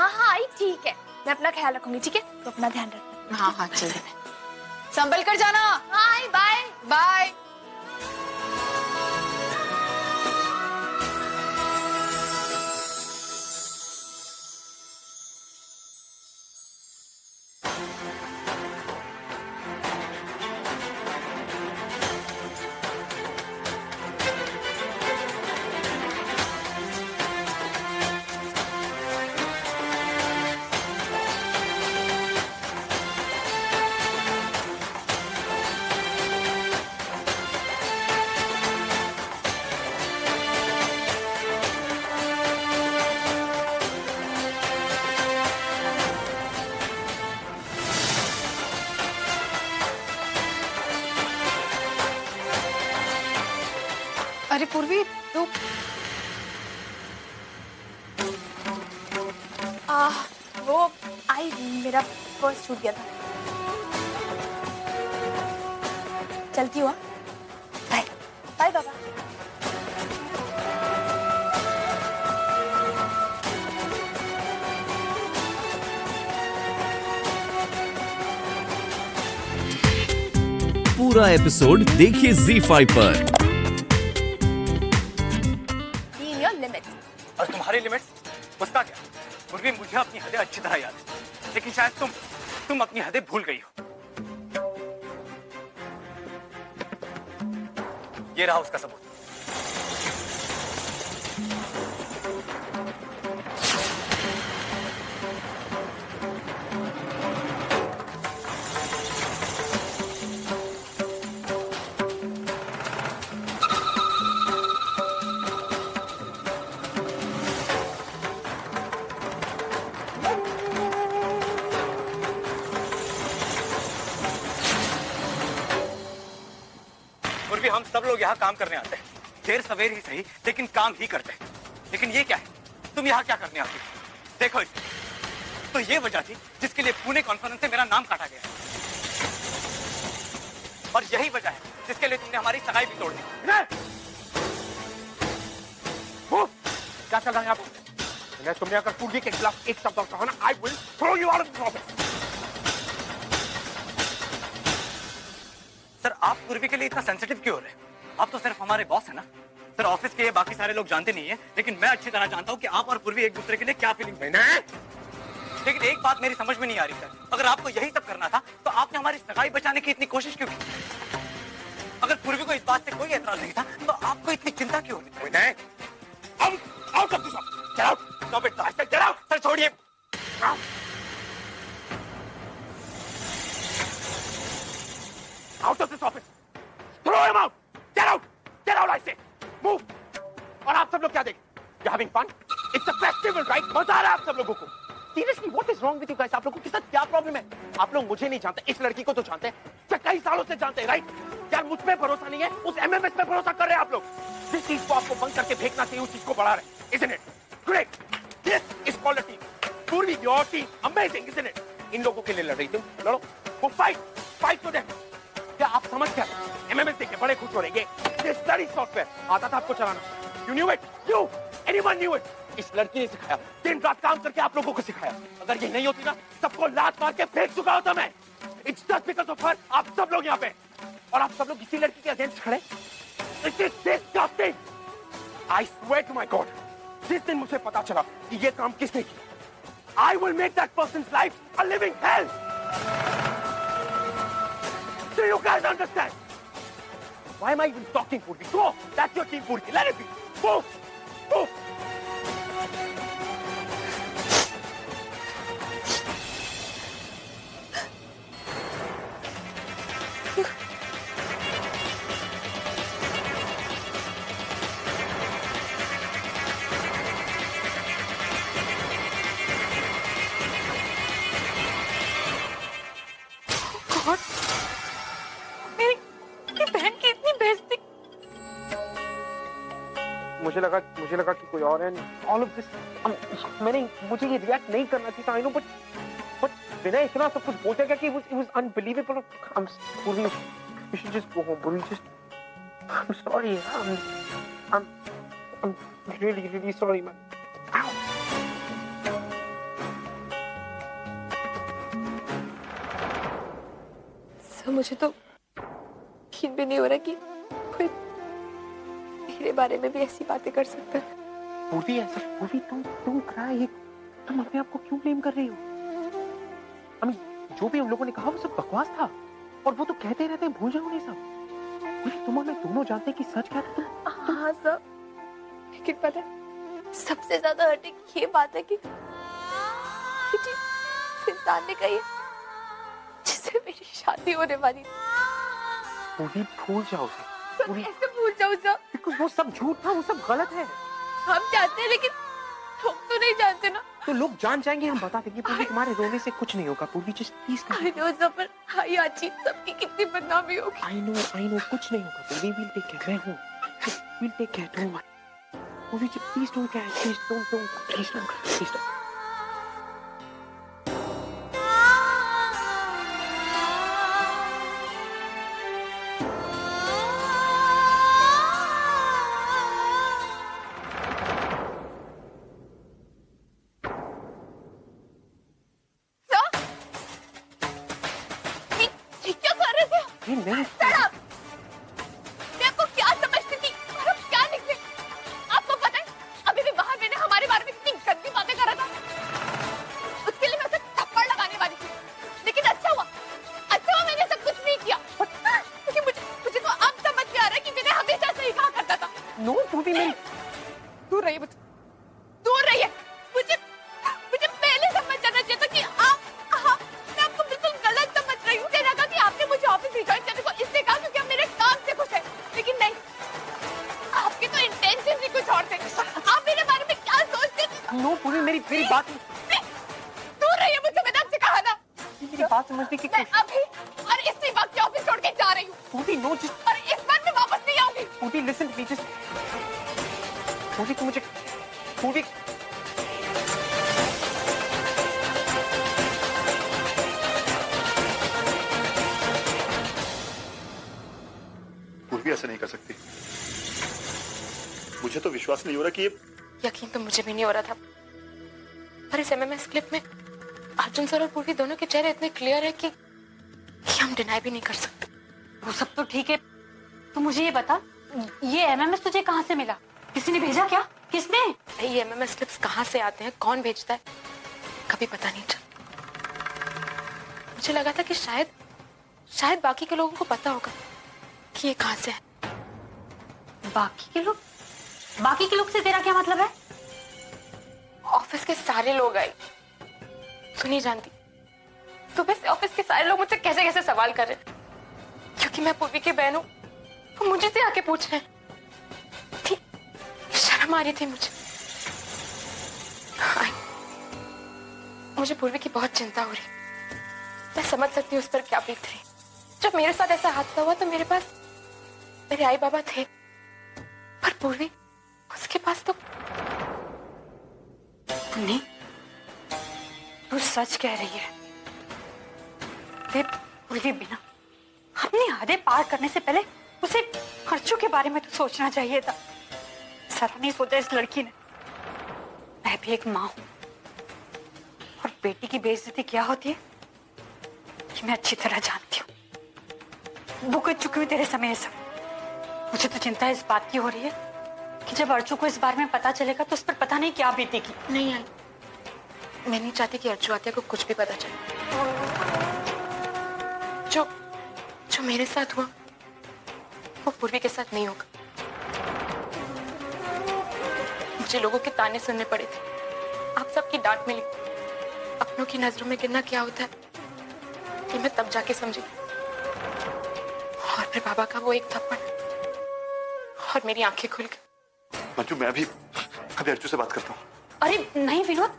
हाँ हाँ आई, ठीक है, मैं अपना ख्याल रखूंगी, ठीक है? तो अपना ध्यान रखना। हाँ हाँ चल, संभल कर जाना। हाँ आई, बाय बाय। अरे पूर्वी तू वो आई, मेरा पर्स छूट गया था। चलती हुआ, बाय बाय बाबा। पूरा एपिसोड देखिए ZEE5 पर। और तुम्हारी लिमिट्स, उसका क्या? पूर्वी मुझे अपनी हदें अच्छी तरह याद है, लेकिन शायद तुम अपनी हदें भूल गई हो। ये रहा उसका सबूत। पूर्वी, हम सब लोग यहाँ काम करने आते हैं, देर सवेर ही सही, लेकिन काम ही करते हैं। लेकिन ये क्या है? तुम यहाँ क्या करने आती हो? देखो इसे। तो ये वजह थी जिसके लिए पुणे कॉन्फ्रेंस से मेरा नाम काटा गया, और यही वजह है जिसके लिए तुमने हमारी सगाई भी तोड़ दी। क्या चल रहा है यहाँ पर? तुमने अगर पूर्वी के खिलाफ एक शब्द और कहा ना, I will throw you out of the office. Sir, आप पूर्वी के लिए इतना सेंसिटिव क्यों हो रहे हैं? आप तो सिर्फ हमारे बॉस है ना सर। ऑफिस के बाकी सारे लोग जानते नहीं है, लेकिन मैं अच्छी तरह जानता हूँ कि आप और पूर्वी एक दूसरे के लिए क्या फीलिंग है। लेकिन एक बात मेरी समझ में नहीं आ रही सर, अगर आपको यही सब करना था तो आपने हमारी सगाई बचाने की इतनी कोशिश क्यों की? अगर पूर्वी को इस बात से कोई एतराज नहीं था तो आपको इतनी चिंता क्यों होती? सर छोड़िए। Out of this office! Throw him out! Get out! Get out, I say! Move! और आप सब लोग क्या देखें? You're having fun? It's a festival, right? मजा आ रहा है आप सब लोगों को? Seriously, what is wrong with you guys? आप लोगों के साथ क्या प्रॉब्लम है? आप लोग मुझे नहीं जानते, इस लड़की को तो जानते हैं, कई सालों से जानते हैं, right? यार मुझ पे भरोसा नहीं है, उस MMS पे भरोसा कर रहे हैं आप लोग। जिस चीज को आपको बंद करके फेंकना चाहिए, उस चीज को बढ़ा रहे हैं, isn't it? Great! This is quality. पूरी your team, amazing, isn't it? इन लोगों के लिए लड़ रही तुम, लड़ो, वो fight to them. क्या आप समझ गए? MMS देख के बड़े खुश हो रहे हैं। ये स्टडी सॉफ्टवेयर आता था आपको चलाना। You knew it? You? Anyone knew it? इस लड़की ने सिखाया, दिन रात काम करके आप लोगों को सिखाया। अगर ये नहीं होती ना, सबको लात मार के फेंक चुका होता मैं। It's just because of her, आप सब लोग यहाँ पे, और आप सब लोग इसी लड़की के अगेंस्ट खड़े। It is disgusting. I swear to my God, जिस दिन मुझे पता चला कि ये काम किसने किया, I will make that person's life a living hell. Do you guys understand? Why am I even talking, Purvi? Go! That's your team, Purvi. Let it be. Move! Move! God. मेरी बहन की इतनी बेइज्जती। मुझे लगा कि कोई और है। All of this, मुझे ये रिएक्ट नहीं करना चाहिए था, I know, but बिना इतना सब कुछ बोलते क्या कि it was unbelievable. Purvi, you should just go home, Purvi. I'm sorry. I'm really sorry, man. Ow. मुझे तो यकीन भी नहीं हो रहा कि कोई मेरे बारे में भी ऐसी बातें कर सकता है। पूर्वी ऐसा पूर्वी तुम क्राई, तुम अपने आप को क्यों ब्लेम कर रही हो? जो भी उन लोगों ने कहा वो सब बकवास था, और वो तो कहते रहते हैं भूल जाओ नहीं सब। तुम और मैं दोनों जानते कि सच क्या था। हाँ सर, लेकिन पता है सबसे ज्यादा हर्टिंग ये बात है कि जिस इंसान ने कही जिससे मेरी शादी होने वाली थी, पूरी भूल जाओ उसे। सर कैसे भूल जाऊं सर? बिकॉज़ वो सब झूठ था, वो सब गलत है। हम जानते हैं लेकिन लोग तो नहीं जानते ना। तो लोग जान जाएंगे, हम बता देंगे। पूर्वी तुम्हारे रोने से कुछ नहीं होगा। पूर्वी just please I know sir, पर हाय आजी सबकी कितनी बदनामी होगी। आई नो कुछ नहीं होगा। पूर्वी विल टेक केयर, मैं हूं। Will take care, don't worry. Purvi please don't care, please don't. नहीं सर मैं आपको क्या समझती थी और अब क्या निकले? आपको पता है अभी भी बाहर मैंने हमारे बारे में कितनी गंदी बातें कर रहा था। उसके लिए मैं उसे थप्पड़ लगाने वाली थी, लेकिन अच्छा हुआ मैंने सब कुछ नहीं किया, क्योंकि मुझे तो अब समझ में आ रहा है कि मैंने हमेशा सही कहा करता था। नो पूर्वी, मेरी दूर रहिए मुझसे, दूर रहिए। मुझे पहले समझ जाना चाहिए था कि मैं आपको बिल्कुल गलत समझ रही हूँ। कहना था कि आपने मुझे ऑफिस रिजॉइन करने को इसलिए कहा क्योंकि आप मेरे काम से खुश हैं, लेकिन नहीं, आपके तो इंटेंशन ही कुछ और थे। आप मेरे बारे में क्या सोचते थे? नो पूर्वी, मेरी बात दूर रहिए मुझसे, मैंने आपसे कहा ना। मेरी बात समझने की मैं अभी और इसी वक्त ऑफिस छोड़ के जा रही हूँ, पूर्वी नो जस्ट और इस बार मैं वापस नहीं आऊंगी। पूर्वी लिसन टू मी, जस्ट पूर्वी तुम मुझे पूर्वी पूर्वी ऐसा नहीं कर सकती। मुझे तो विश्वास नहीं हो रहा कि ये। यकीन तो मुझे भी नहीं हो रहा था, पर इस एमएमएस क्लिप में अर्जुन सर और पूर्वी दोनों के चेहरे इतने क्लियर है कि हम डिनाई भी नहीं कर सकते। वो सब तो ठीक है, तू मुझे ये बता, ये एमएमएस तुझे कहाँ से मिला? किसी ने भेजा क्या? किसने? ये एमएमएस क्लिप्स कहाँ से आते हैं, कौन भेजता है, कभी पता नहीं चलता। मुझे लगा था कि शायद बाकी के लोगों को पता होगा कि ये कहाँ से है। बाकी के लोग से तेरा क्या मतलब है? ऑफिस के सारे लोग आए, सुनी जानती, सुबह से ऑफिस के सारे लोग मुझसे कैसे कैसे सवाल कर रहे हैं, क्योंकि मैं पूर्वी की बहन हूं। वो मुझे से आके पूछ रहे हैं। शर्म आ रही थी मुझे पूर्वी की बहुत चिंता हो रही। मैं समझ सकती हूँ उस पर क्या बीत रही। जब मेरे साथ ऐसा हादसा हुआ तो मेरे पास मेरे आई बाबा थे, पर पूर्वी, उसके पास तो नहीं, तू सच कह रही है। पूर्वी बिना अपनी हदें पार करने से पहले उसे खर्चों के बारे में तो सोचना चाहिए था। सारा नहीं सोचा इस लड़की ने। मैं भी एक माँ हूं, और बेटी की बेइज्जती क्या होती है कि मैं अच्छी तरह जानती हूँ। भुगत चुकी हूँ तेरे समय सब। मुझे तो चिंता इस बात की हो रही है कि जब अर्जू को इस बारे में पता चलेगा तो उस पर पता नहीं क्या बीतेगी। नहीं आई, मैं नहीं चाहती कि अर्जु आत्या को कुछ भी पता चले। जो मेरे साथ हुआ वो पूर्वी के साथ नहीं होगा। मुझे लोगों के ताने सुनने पड़े थे, आप सबकी डांट मिली, अपनों की नजरों में गिरना क्या होता है ये मैं तब जाके समझी। और फिर बाबा का वो एक थप्पड़ और मेरी आंखें खुल गई। मंजू, मैं अभी अर्जू से बात करता हूँ। अरे नहीं विनोद,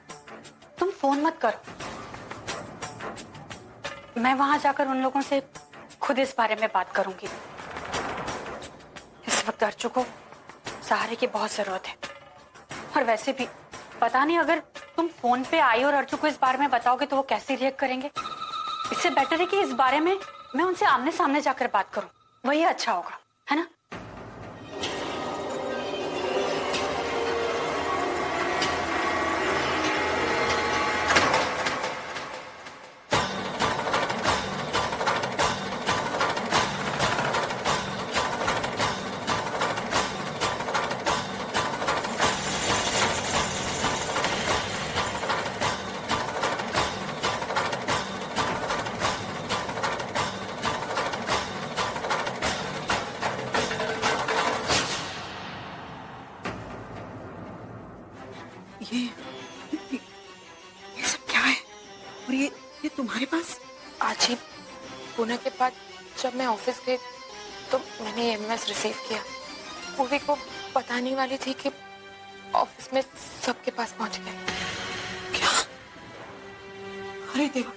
तुम फोन मत करो। मैं वहां जाकर उन लोगों से खुद इस बारे में बात करूंगी। इस वक्त अर्जू को सहारे की बहुत जरूरत है, और वैसे भी पता नहीं अगर तुम फोन पे आई और अर्जू को इस बारे में बताओगे तो वो कैसे रिएक्ट करेंगे। इससे बेटर है कि इस बारे में मैं उनसे आमने सामने जाकर बात करूं, वही अच्छा होगा, है ना? और ये तुम्हारे पास? आज ही पुणे के बाद जब मैं ऑफिस गई तो मैंने एमएस रिसीव किया। पूर्वी को पता नहीं वाली थी कि ऑफिस में सबके पास पहुंच गए। क्या? अरे देवा,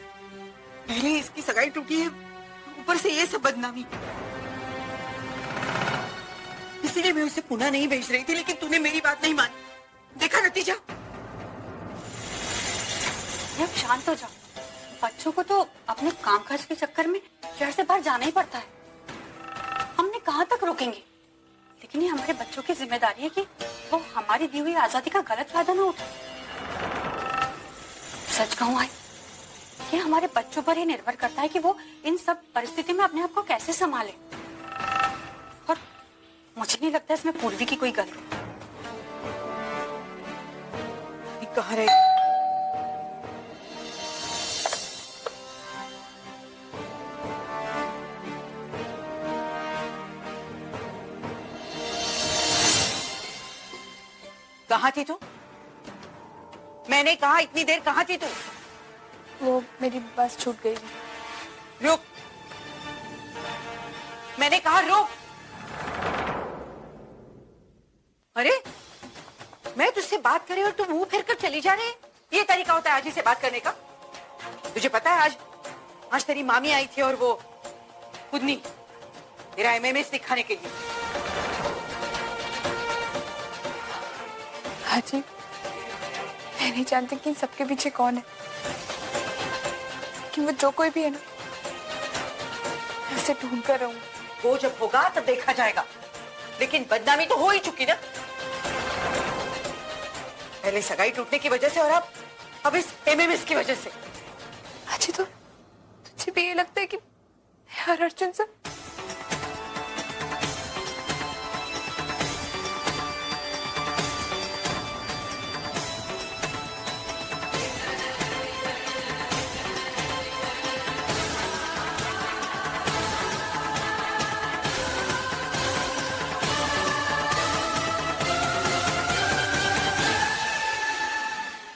पहले इसकी सगाई टूटी है, ऊपर से ये सब बदनामी। इसलिए मैं उसे पुणे नहीं भेज रही थी, लेकिन तूने मेरी बात नहीं मानी। देखा नतीजा। अब शांत हो जाओ। बच्चों को तो अपने कामकाज के चक्कर में शहर से बाहर जाना ही पड़ता है। हमने कहाँ तक रोकेंगे? लेकिन ये हमारे बच्चों की जिम्मेदारी है कि वो हमारी दी हुई आजादी का गलत फायदा ना उठाए। सच कहूँ आई, ये हमारे बच्चों पर ही निर्भर करता है कि वो इन सब परिस्थिति में अपने आप को कैसे संभाले। और मुझे नहीं लगता इसमें पूर्वी की कोई गलती। कहाँ रहे? कहाँ थी तू? मैंने कहा इतनी देर कहाँ थी तू? वो मेरी बस छूट गई। रुक, मैंने कहा रुक। अरे मैं तुझसे बात करे और तू मुंह फेर कर चली जा रही है? ये तरीका होता है आजी से बात करने का? तुझे पता है आज तेरी मामी आई थी और वो खुदनी तेरा एमएमएस दिखाने के लिए। हाजी, मैं नहीं जानती कि इन सबके पीछे कौन है, कि वो जो कोई भी है ना, मैं उसे ढूंढ कर रहूं। वो जब होगा तब देखा जाएगा, लेकिन बदनामी तो हो ही चुकी ना। पहले सगाई टूटने की वजह से और अब इस एमएमएस की वजह से। हाजी, तो तुझे भी ये लगता है कि हर अर्जुन से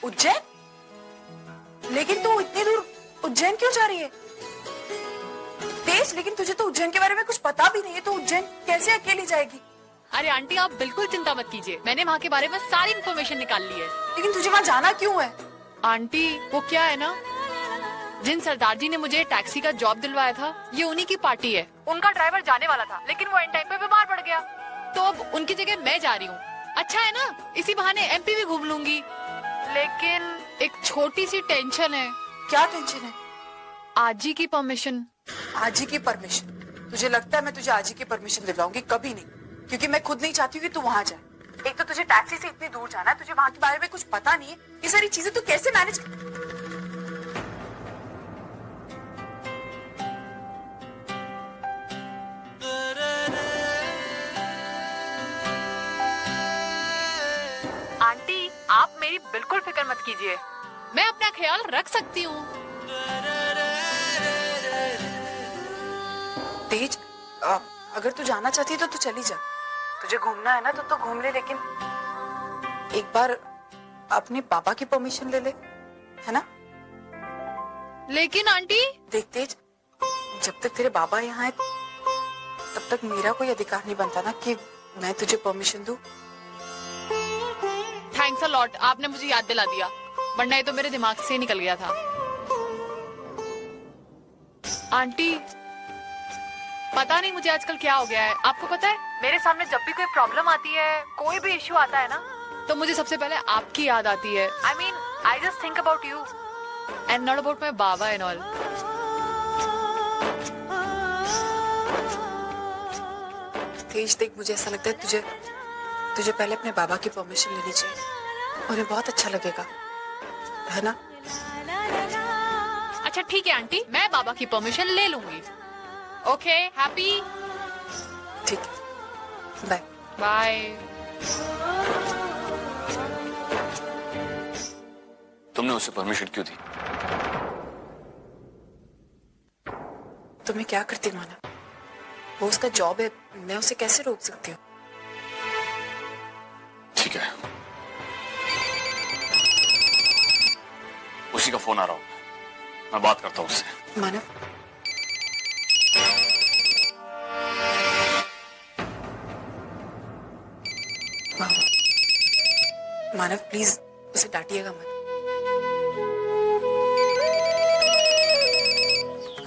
उज्जैन? लेकिन तू इतनी दूर उज्जैन क्यों जा रही है? तेज, लेकिन तुझे तो उज्जैन के बारे में कुछ पता भी नहीं है, तो उज्जैन कैसे अकेली जाएगी? अरे आंटी, आप बिल्कुल चिंता मत कीजिए, मैंने वहाँ के बारे में सारी इन्फॉर्मेशन निकाल ली है। लेकिन तुझे वहाँ जाना क्यों है? आंटी, वो क्या है ना, जिन सरदार जी ने मुझे टैक्सी का जॉब दिलवाया था, ये उन्हीं की पार्टी है। उनका ड्राइवर जाने वाला था, लेकिन वो एंड टाइम पे बीमार पड़ गया, तो अब उनकी जगह मैं जा रही हूँ। अच्छा है ना, इसी बहाने एमपी भी घूम लूंगी। लेकिन एक छोटी सी टेंशन है। क्या टेंशन है? आजी की परमिशन। आजी की परमिशन? तुझे लगता है मैं तुझे आजी की परमिशन दिलवाऊंगी? कभी नहीं, क्योंकि मैं खुद नहीं चाहती हूँ कि तू वहाँ जाए। एक तो तुझे टैक्सी से इतनी दूर जाना है, तुझे वहाँ के बारे में कुछ पता नहीं है, ये सारी चीजें तू कैसे मैनेज? आंटी, आप मेरी बिल्कुल फिक्र मत कीजिए, मैं अपना ख्याल रख सकती हूँ। तेज, अगर तू जाना चाहती है तो तू चली जा। तुझे घूमना है ना तो घूम ले, लेकिन एक बार अपने पापा की परमिशन ले ले, है ना? लेकिन आंटी, देख तेज, जब तक तेरे बाबा यहाँ है तब तक मेरा कोई अधिकार नहीं बनता ना कि मैं तुझे परमिशन दूं। थैंक्स अ लॉट, आपने मुझे याद दिला दिया, वरना ये तो मेरे दिमाग से निकल गया था। आंटी, पता नहीं मुझे आजकल क्या हो गया है, आपको पता है, मेरे सामने जब भी कोई प्रॉब्लम आती है, कोई भी इश्यू आता है ना, तो मुझे सबसे पहले आपकी याद आती है। I mean, I just think about you and not about my baba and all. Tej देख, मुझे ऐसा लगता है तुझे पहले अपने बाबा की परमिशन लेनी चाहिए, और ये बहुत अच्छा लगेगा, है ना? अच्छा ठीक है आंटी, मैं बाबा की परमिशन ले लूंगी। Okay, happy? ठीक है, बाय बाय। तुमने उसे परमिशन क्यों दी? तुम्हें क्या करती माना? वो उसका जॉब है, मैं उसे कैसे रोक सकती हूँ? ठीक है, उसी का फोन आ रहा होगा। मैं बात करता हूँ उससे। मानव, मानव प्लीज उसे डांटिएगा मत।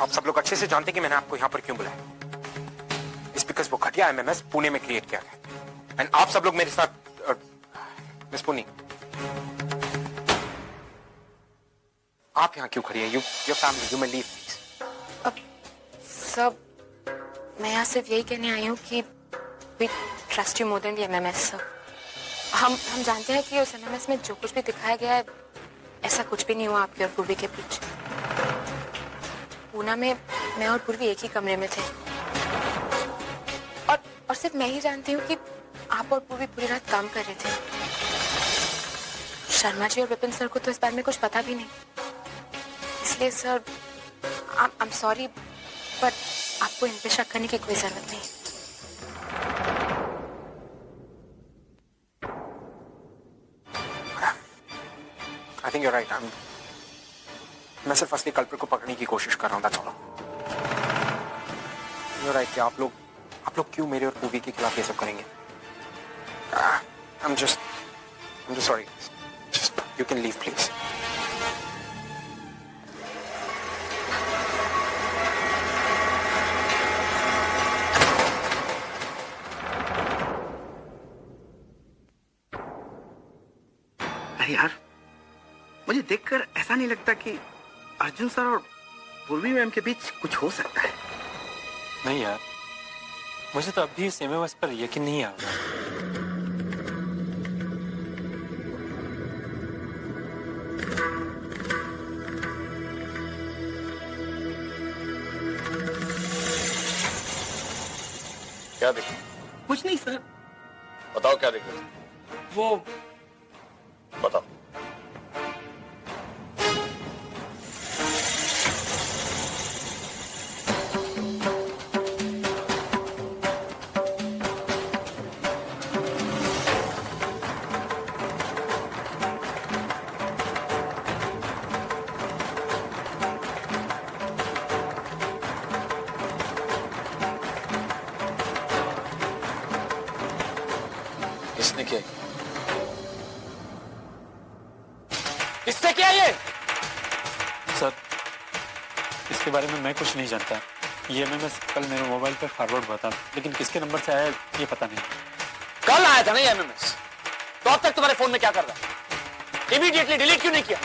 आप सब लोग अच्छे से जानते हैं कि मैंने आपको यहाँ पर क्यों बुलाया। इस बिकॉज वो घटिया एमएमएस पुणे में क्रिएट किया गया। एंड आप सब लोग मेरे साथ मिस पुनी, आप यहाँ क्यों खड़ी हैं? Your family, you may leave please. अब सब मैं यहाँ सिर्फ यही कहने आई हूँ कि we trust you more than the MMS. हम जानते हैं कि उस एमएमएस में जो कुछ भी दिखाया गया है ऐसा कुछ भी नहीं हुआ आपके और पूर्वी के बीच। पूना में मैं और पूर्वी एक ही कमरे में थे और सिर्फ मैं ही जानती हूँ कि आप और पूर्वी पूरी रात काम कर रहे थे। शर्मा जी और विपिन सर को तो इस बारे में कुछ पता भी नहीं, इसलिए सर आई एम सॉरी, पर आपको इन पे शक करने की कोई जरूरत नहीं। I think you right. मैं सिर्फ असली कल्प्रिट को पकड़ने की कोशिश कर रहा हूँ, दैट्स ऑल। यू राइट कि आप लोग क्यों मेरे और पूवी के खिलाफ ये सब करेंगे? I'm just sorry. Just you can leave, please. अरे यार, मुझे देखकर ऐसा नहीं लगता कि अर्जुन सर और पूर्वी मैम के बीच कुछ हो सकता है। नहीं यार, मुझे तो अभी इस एमएमएस पर यकीन नहीं आ रहा। क्या देखा? कुछ नहीं सर। बताओ क्या देखा? वो बताओ। किसने किया? किससे किया ये? सर, इसके बारे में मैं कुछ नहीं जानता। ये एमएमएस कल मेरे मोबाइल पे फॉरवर्ड हुआ था, लेकिन किसके नंबर से आया ये पता नहीं। कल आया था ना ये एमएमएस, तो अब तक तुम्हारे फोन में क्या कर रहा है? इमीडिएटली डिलीट क्यों नहीं किया?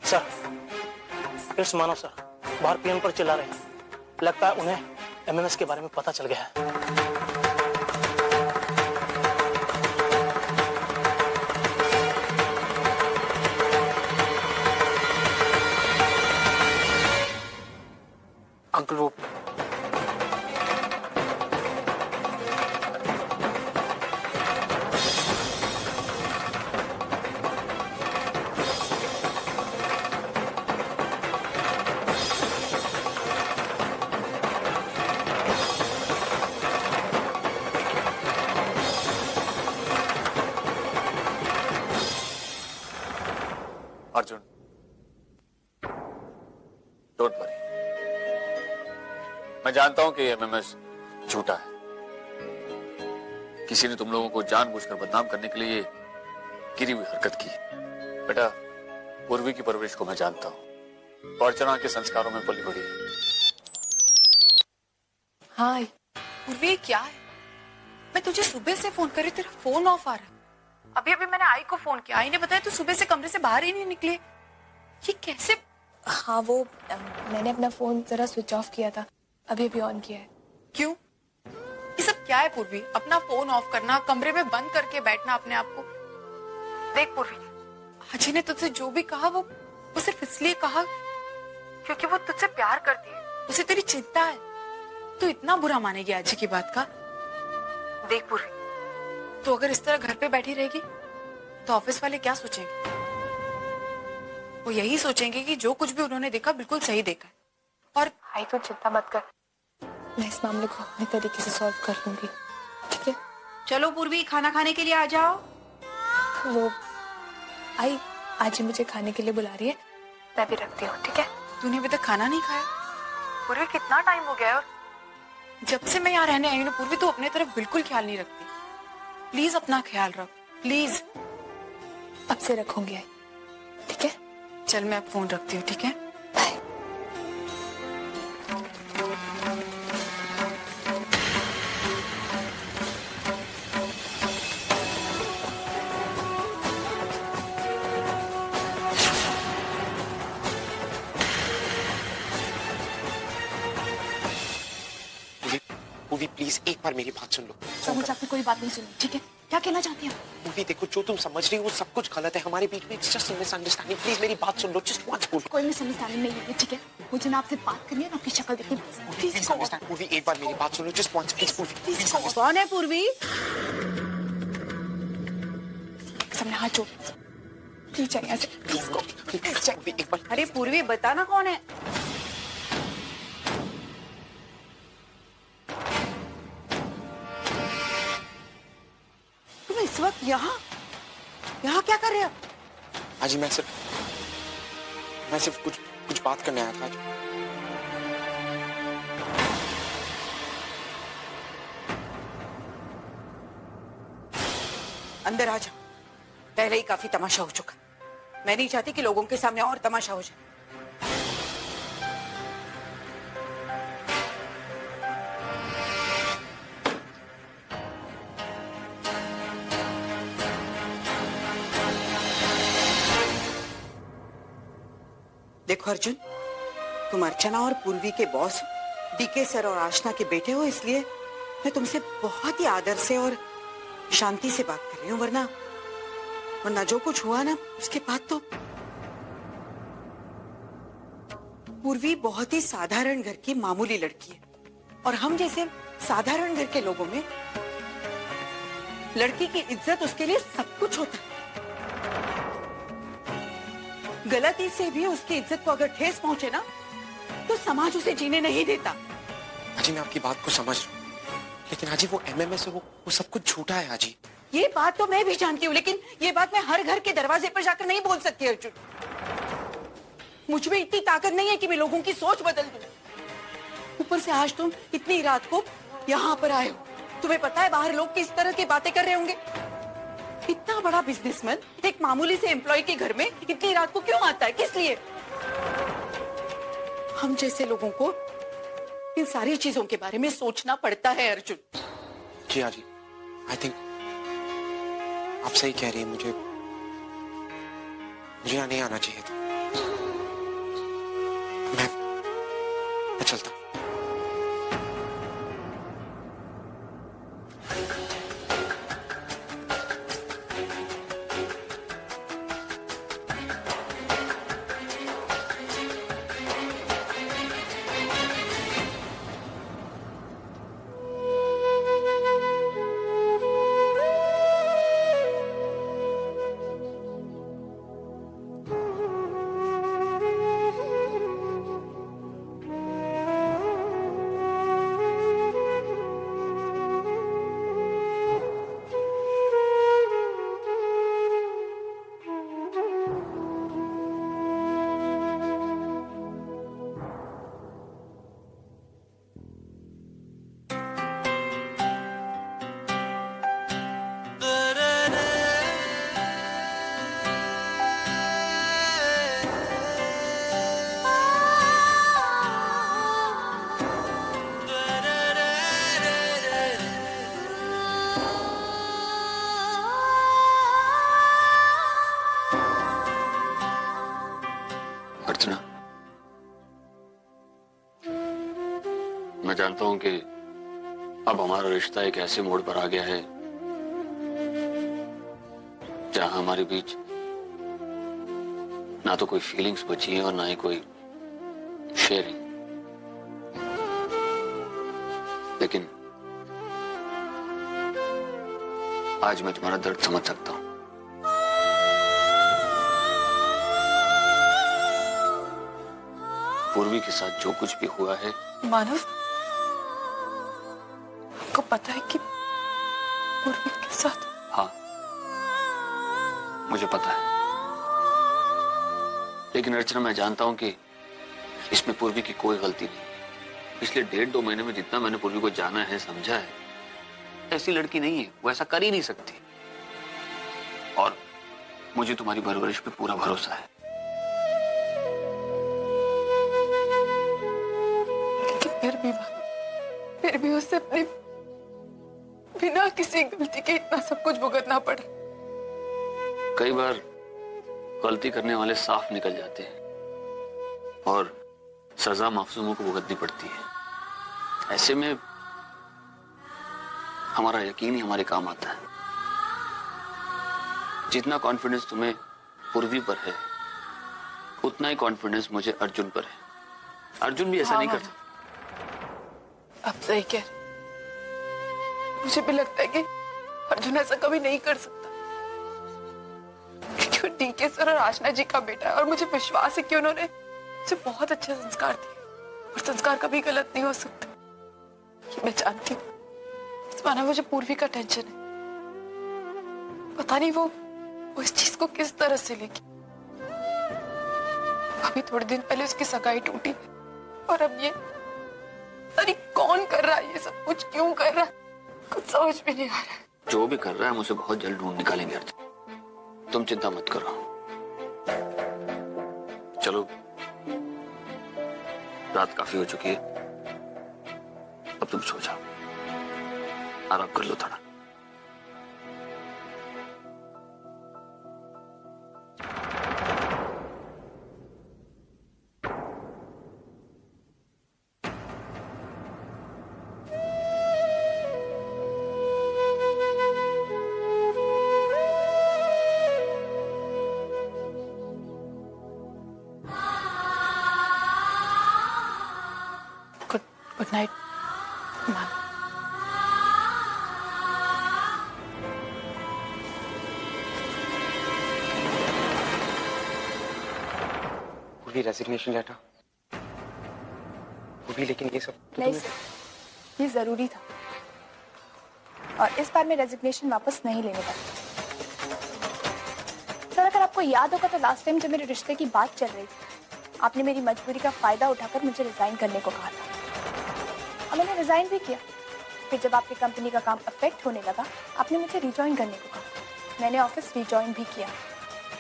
सर, इट्स मानव सर बाहर पीएम पर चिल्ला रहे हैं। लगता है उन्हें एमएमएस के बारे में पता चल गया है। अंकल वो अर्जुन, डोंट वरी। मैं जानता हूं कि एमएमएस झूठा है। किसी ने तुम लोगों को जानबूझकर बदनाम करने के लिए गिरी हुई हरकत की। बेटा, पूर्वी की परवरिश को मैं जानता हूं। अर्चना के संस्कारों में पली बड़ी है। हाँ पूर्वी, क्या है? मैं तुझे सुबह से फोन कर रही, तेरा फोन ऑफ आ रहा है। अभी मैंने आई को फोन किया, आई ने बताया तू सुबह से कमरे से बाहर ही नहीं निकले। ये कैसे? हाँ, वो मैंने अपना फोन जरा स्विच ऑफ किया था, अभी ऑन किया है। क्यों? ये सब क्या है पूर्वी? अपना फोन ऑफ करना, कमरे में बंद करके बैठना अपने आप को। देख पूर्वी, अजय ने तुझसे जो भी कहा वो सिर्फ इसलिए कहा क्योंकि वो तुझसे प्यार करती है, उसे तेरी चिंता है। तू इतना बुरा मानेगी अजय की बात का? देख पूर्वी, तो अगर इस तरह घर पे बैठी रहेगी तो ऑफिस वाले क्या सोचेंगे? वो यही सोचेंगे कि जो कुछ भी उन्होंने देखा बिल्कुल सही देखा है। और भाई तो चिंता मत कर, मैं इस मामले को अपने तरीके से सॉल्व कर लूंगी, ठीक है? चलो पूर्वी, खाना खाने के लिए आ जाओ। वो आई आज ही मुझे खाने के लिए बुला रही है, मैं भी रखती हूँ, ठीक है? तूने अभी तक खाना नहीं खाया? पूर्वी कितना टाइम हो गया है? जब से मैं यहाँ रहने आई हूँ ना पूर्वी, तू अपने तरफ बिल्कुल ख्याल नहीं रखती। प्लीज अपना ख्याल रख, प्लीज। अब से रखूंगी आई, ठीक है? चल मैं अब फोन रखती हूँ, ठीक है? बाय। पूवी प्लीज एक बार मेरी बात सुन लो। सर मुझे आपकी कोई बात नहीं सुनी, ठीक है? क्या कहना चाहती हैं? पूवी देखो, जो तुम समझ रही हो वो सब कुछ गलत है हमारे बीच में। It's just a misunderstanding. Please मेरी बात सुन लो, जस्ट वंस। कोई मिसअंडरस्टैंडिंग नहीं है, ठीक है? मुझे ना आपसे बात करनी है ना आपकी शक्ल देखनी। प्लीज अंडरस्टैंड पूवी, एक बार मेरी बात सुन लो, just once please. Purvi please. कौन है पूर्वी? सामने हाथ जोड़, प्लीज जाइए यहाँ से, प्लीज गो, प्लीज जाइए। एक बार। अरे पूर्वी बता ना कौन है? तुम इस वक्त यहाँ क्या कर रहे हो? हाजी मैं सिर्फ कुछ बात करने आया था। अंदर आ जाओ, पहले ही काफी तमाशा हो चुका। मैं नहीं चाहती कि लोगों के सामने और तमाशा हो जाए। देखो अर्जुन, तुम अर्चना और पूर्वी के बॉस डीके सर और आशना के बेटे हो, इसलिए मैं तुमसे बहुत ही आदर से और शांति से बात कर रही हूँ। वरना जो कुछ हुआ ना उसके बाद तो। पूर्वी बहुत ही साधारण घर की मामूली लड़की है, और हम जैसे साधारण घर के लोगों में लड़की की इज्जत उसके लिए सब कुछ होता है। गलती से भी उसकी इज्जत को अगर ठेस पहुंचे ना तो समाज उसे जीने नहीं देता। हाजी मैं आपकी बात को समझ रहा हूँ, लेकिन हाजी वो एमएमएस है, वो सब कुछ झूठा है हाजी। ये बात तो मैं भी जानती हूँ, लेकिन ये बात मैं हर घर के दरवाजे पर जाकर नहीं बोल सकती अर्जुन। मुझ में इतनी ताकत नहीं है कि मैं लोगों की सोच बदल दूं। ऊपर से आज तुम इतनी रात को यहाँ पर आए हो, तुम्हें पता है बाहर लोग किस तरह की बातें कर रहे होंगे? इतना बड़ा बिजनेसमैन एक मामूली से एम्प्लॉय के घर में इतनी रात को क्यों आता है, किस लिए? हम जैसे लोगों को इन सारी चीजों के बारे में सोचना पड़ता है अर्जुन। जी हाजी, आई थिंक आप सही कह रही है। मुझे यहाँ नहीं आना चाहिए था। मैं चलता हूँ। अर्चना, मैं जानता हूं कि अब हमारा रिश्ता एक ऐसे मोड़ पर आ गया है जहां हमारे बीच ना तो कोई फीलिंग्स बची हैं और ना ही कोई शेयरिंग। लेकिन आज मैं तुम्हारा दर्द समझ सकता हूं। पूर्वी के साथ जो कुछ भी हुआ है, मानव, आपको पता है कि पूर्वी के साथ? हाँ, मुझे पता है, लेकिन अर्चना मैं जानता हूं कि इसमें पूर्वी की कोई गलती नहीं। पिछले 1.5-2 महीने में जितना मैंने पूर्वी को जाना है, समझा है, ऐसी लड़की नहीं है, वो ऐसा कर ही नहीं सकती। और मुझे तुम्हारी परवरिश पे पूरा भरोसा है। लेकिन फिर भी उसे अपने बिना किसी गलती के इतना सब कुछ भुगतना पड़ा। कई बार गलती करने वाले साफ निकल जाते हैं और सजा मासूमों को भुगतनी पड़ती है। ऐसे में हमारा यकीन ही हमारे काम आता है। जितना कॉन्फिडेंस तुम्हें पूर्वी पर है, उतना ही कॉन्फिडेंस मुझे अर्जुन पर है। अर्जुन भी ऐसा नहीं करता। आप सही कह रहे। मुझे भी लगता है कि अर्जुन ऐसा कभी नहीं कर सकता, क्योंकि वो डीके सर और आशना जी का बेटा है और मुझे विश्वास है कि उन्होंने उसे बहुत अच्छे संस्कार दिए और संस्कार कभी गलत नहीं हो सकते। ये मैं जानती हूँ। इस माना मुझे पूर्वी का टेंशन है। पता नहीं वो इस चीज को किस तरह से लेगी। अभी थोड़े दिन पहले उसकी सगाई टूटी और अब ये अरे कौन कर रहा है ये सब कुछ, क्यों कर रहा है, कुछ समझ में नहीं आ रहा है। जो भी कर रहा है, हम उसे बहुत जल्द ढूंढ निकालेंगे अर्जुन, तुम चिंता मत करो। चलो, रात काफी हो चुकी है, अब तुम सो जाओ, आराम कर लो थोड़ा। Good night ma'am. पूरी रेजिग्नेशन लेटर पूरी, लेकिन ये सब तो नहीं सर, ये जरूरी था और इस बार मैं रेजिग्नेशन वापस नहीं लेने वाली। सर, अगर आपको याद होगा तो लास्ट टाइम जब मेरे रिश्ते की बात चल रही थी, आपने मेरी मजबूरी का फायदा उठाकर मुझे रिजाइन करने को कहा था और मैंने रिजाइन भी किया। फिर जब आपकी कंपनी का काम अफेक्ट होने लगा, आपने मुझे रिजॉइन करने को कहा। मैंने ऑफिस रिजॉइन भी किया।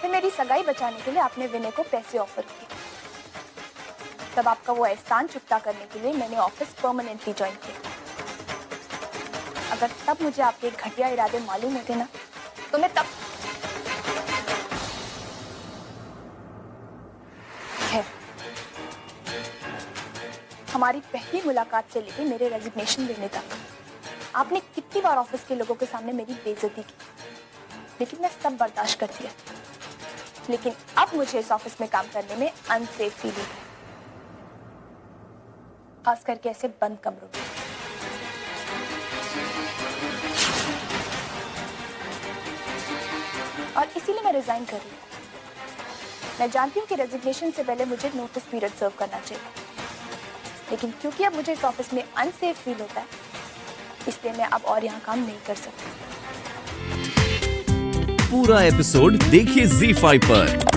फिर मेरी सगाई बचाने के लिए आपने विनय को पैसे ऑफर किए। तब आपका वो एहसान चुकता करने के लिए मैंने ऑफिस परमानेंटली ज्वाइन किया। अगर तब मुझे आपके घटिया इरादे मालूम होते ना, तो मैं तब हमारी पहली मुलाकात से लेकर मेरे रेजिग्नेशन देने तक आपने कितनी बार ऑफिस के लोगों के सामने मेरी बेइज्जती की, लेकिन मैं सब बर्दाश्त करती है। लेकिन अब मुझे इस ऑफिस में काम करने में अनसेफ फील होता है, खास करके ऐसे बंद कमरों में। और इसीलिए मैं रिजाइन कर रही हूँ। मैं जानती हूँ कि रेजिग्नेशन से पहले मुझे नोटिस पीरियड सर्व करना चाहिए, लेकिन क्योंकि अब मुझे इस ऑफिस में अनसेफ फील होता है, इसलिए मैं अब और यहाँ काम नहीं कर सकती। पूरा एपिसोड देखिए ZEE5 पर।